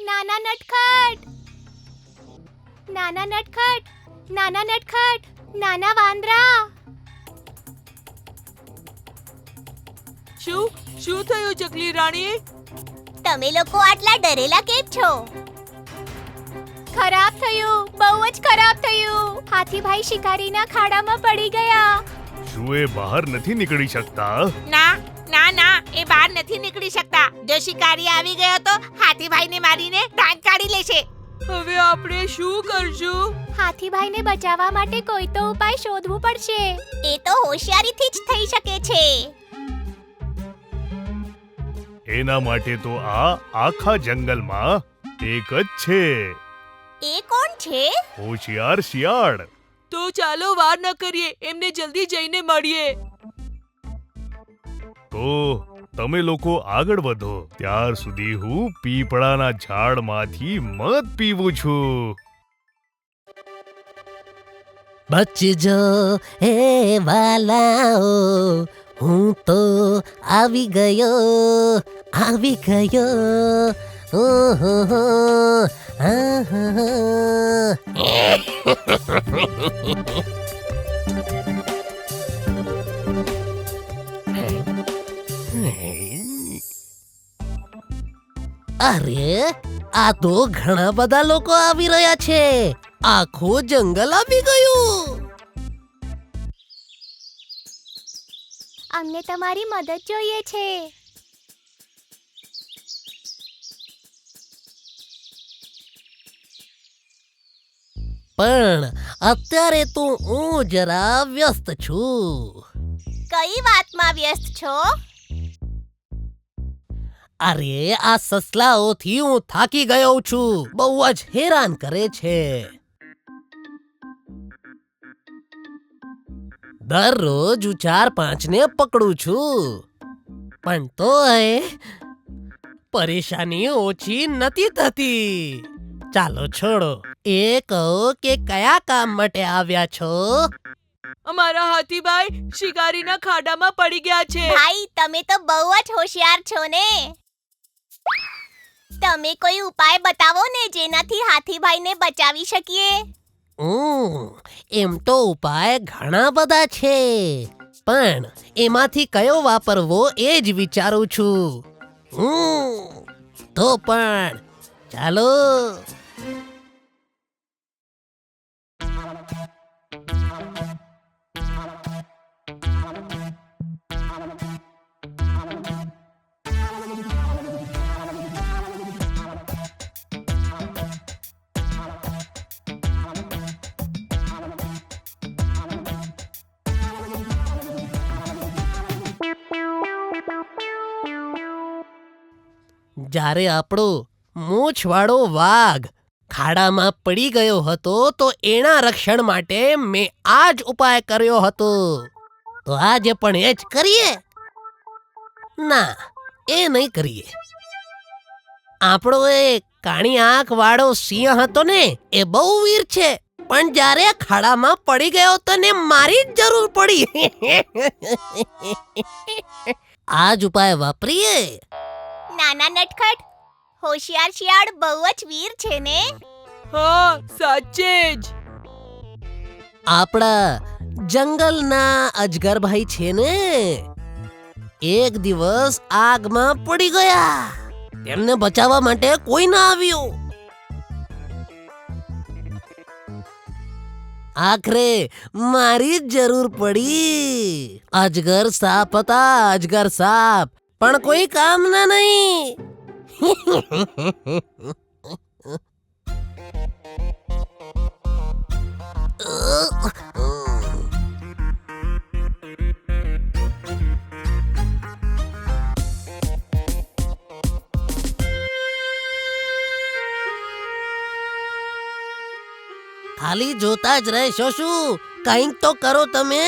નાના નટખટ, નાના નટખટ, નાના નટખટ, નાના વાંદરા. શું થયું ચકલી રાણી? તમે લોકો આટલા ડરેલા કેમ છો? ખરાબ થયું, બહુ જ ખરાબ થયું. હાથીભાઈ શિકારીના ખાડામાં પડી ગયા. શું એ બહાર નથી નીકળી શકતા? ના ના ના, એ બહાર નથી નીકળી શકતા. જો શિકારી આવી ગયો તો હાથીભાઈને મારીને ટાંગ કાઢી લેશે. હવે આપણે શું કરશું? હાથીભાઈને બચાવવા માટે કોઈ તો ઉપાય શોધવું પડશે. એ તો હોશિયારીથી જ થઈ શકે છે. એના માટે તો આ આખા જંગલમાં એક જ છે, એ કોણ છે? હોશિયાર શિયાળ. તો ચાલો વાર ન કરીએ, એમને જલ્દી જઈને મળીએ. તો તમે લોકો આગળ વધો, ત્યાર સુધી હું પીપળાના ઝાડમાંથી મધ પીવું છું. બચજો હે વાલાઓ, હું તો આવી ગયો, આવી ગયો. ઓહો હો, આહા. અરે, આ તો ઘણા બધા લોકો આવી રહ્યા છે. આખું જંગલ આવી ગયું. અમને તમારી મદદ જોઈએ છે. પણ અત્યારે તો હું જરા વ્યસ્ત છું. કઈ વાતમાં વ્યસ્ત છો? અરે, આ સસલાઓથી હું થાકી ગયો છું. બહુ જ હેરાન કરે છે. દરરોજ હું 4-5 ને પકડું છું, પણ તોય પરેશાની ઓછી નથી થતી. ચાલો છોડો, એ કહો કે કયા કામ માટે આવ્યા છો? અમારા હાથીભાઈ શિકારીના ખાડામાં પડી ગયા છે. ભાઈ, તમે તો બહુ જ હોશિયાર છો ને. તમે કોઈ ઉપાય બતાવો ને જેનાથી હાથીભાઈને બચાવી શકીએ. એમ તો ઉપાય ઘણા બધા છે, પણ એમાંથી કયો વાપરવો એ જ વિચારું છું. તો પણ ચાલો. જ્યારે આપણો મૂછવાળો વાઘ ખાડામાં પડી ગયો હતો તો એના રક્ષણ માટે મેં આ જ ઉપાય કર્યો હતો. તો આજે પણ એ જ કરીએ? ના, એ નહીં કરીએ. આપણો એ કાણી આંખ વાળો સિંહ હતો ને, એ બહુ વીર છે, પણ જ્યારે ખાડામાં પડી ગયો તો ને મારી જ જરૂર પડી. આ જ ઉપાય વાપરીએ. નાના નટખટ, હોશિયાર શિયાળ બહુ જ વીર છે ને. હા, સાચે જ. આપણા જંગલના અજગરભાઈ છે ને, એક દિવસ આગમાં પડી ગયા. તેમને બચાવવા માટે કોઈ ના આવ્યું. આખરે મારી જ જરૂર પડી. અજગર સાપ હતા, અજગર સાપ, પણ કોઈ કામના નહીં. ખાલી જોતા જ રહેશો શું? કંઈક તો કરો તમે.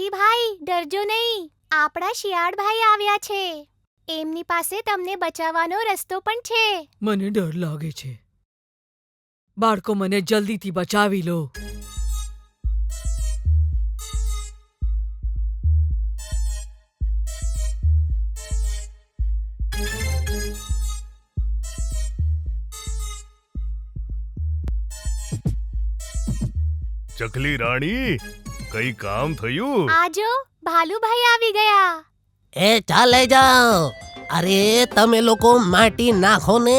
હાથીભાઈ ડરજો નહીં, આપણા શિયાળભાઈ આવ્યા છે. એમની પાસે તમને બચાવવાનો રસ્તો પણ છે. મને ડર લાગે છે. બાળકો, મને જલ્દીથી બચાવી લો. ચકલી રાણી, કઈ કામ થયું? આજો ભાલુભાઈ આવી ગયા. એ ચાલે જાઓ. અરે તમે લોકો માટી નાખો ને,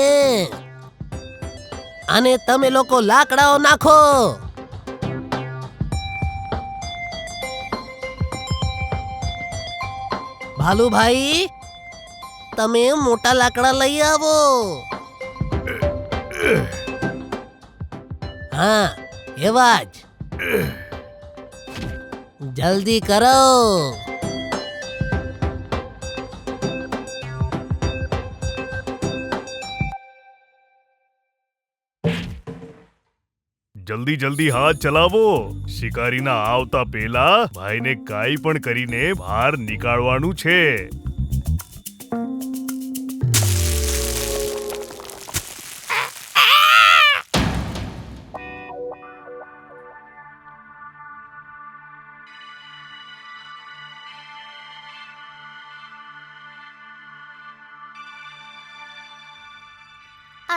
અને તમે લોકો લાકડાઓ નાખો. ભાલુભાઈ, તમે મોટા લાકડા લઈ આવો. હા, એવા જ. જલ્દી કરો. જલ્દી જલ્દી હાથ ચલાવો. શિકારીના આવતા પહેલા ભાઈને કાઈ પણ કરીને બહાર નીકાળવાનું છે.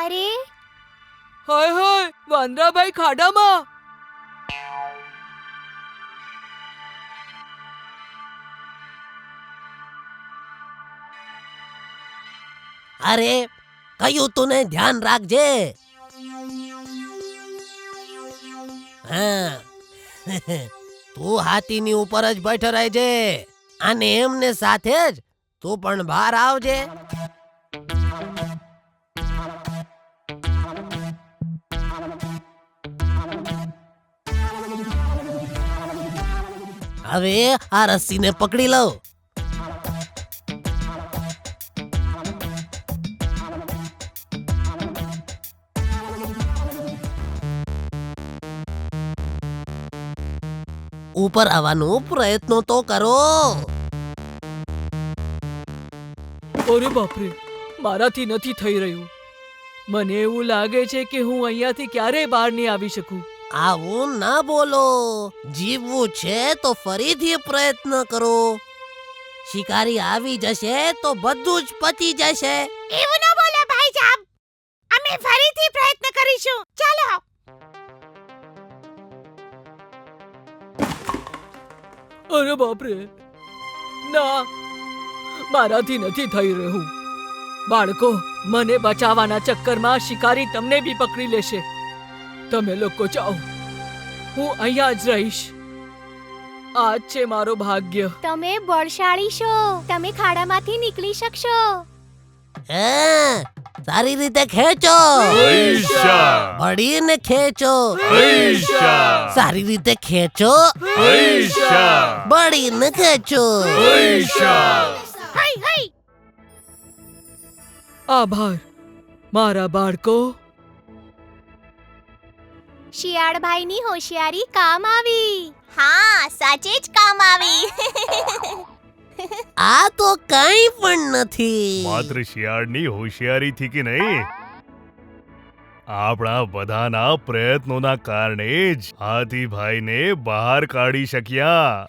અરે હાય હાય, વાંદરાભાઈ ખાડામાં. અરે કયું તું ને ધ્યાન રાખજે. હા તું હાથીની ઉપર જ બેઠો રહેજે, અને એમને સાથે જ તું પણ બહાર આવજે. હવે આ રસ્સીને પકડી લો. ઉપર આવવાનો પ્રયત્નો તો કરો. અરે બાપરે, મારાથી નથી થઈ રહ્યું. મને એવું લાગે છે કે હું અહીંયાથી ક્યારેય બહાર નહીં આવી શકું. આવું ના બોલો. જીવવું છે તો ફરીથી પ્રયત્ન કરો. શિકારી આવી જશે તો બધું જ પતી જશે. એવું ન બોલો ભાઈ સાહેબ, અમે ફરીથી પ્રયત્ન કરીશું. ચાલો. અરે બાપરે, ના, મારાથી નથી થઈ રહ્યું. બાળકો, મને બચાવવાના ચક્કરમાં શિકારી તમને બી પકડી લેશે. તમે લોકો જાઓ, હું અહીંયા જ રહીશ. આ જ છે મારો ભાગ્ય. તમે બળશાળી છો, તમે ખાડામાંથી નીકળી શકશો. હા, સારી રીતે ખેંચો. હૈશા! બળીને ખેંચો. હૈશા! સારી રીતે ખેંચો. હૈશા! બળીને ખેંચો. હૈશા! હઈ હઈ. આભાર મારા બાળકો. શિયાળભાઈની હોશિયારી કામ આવી. હા, સાચે જ કામ આવી. આ તો કંઈ પણ નથી. માત્ર શિયાળની હોશિયારીથી કે નહીં, આપણા બધાના પ્રયત્નોના કારણે જ હાથીભાઈને બહાર કાઢી શક્યા.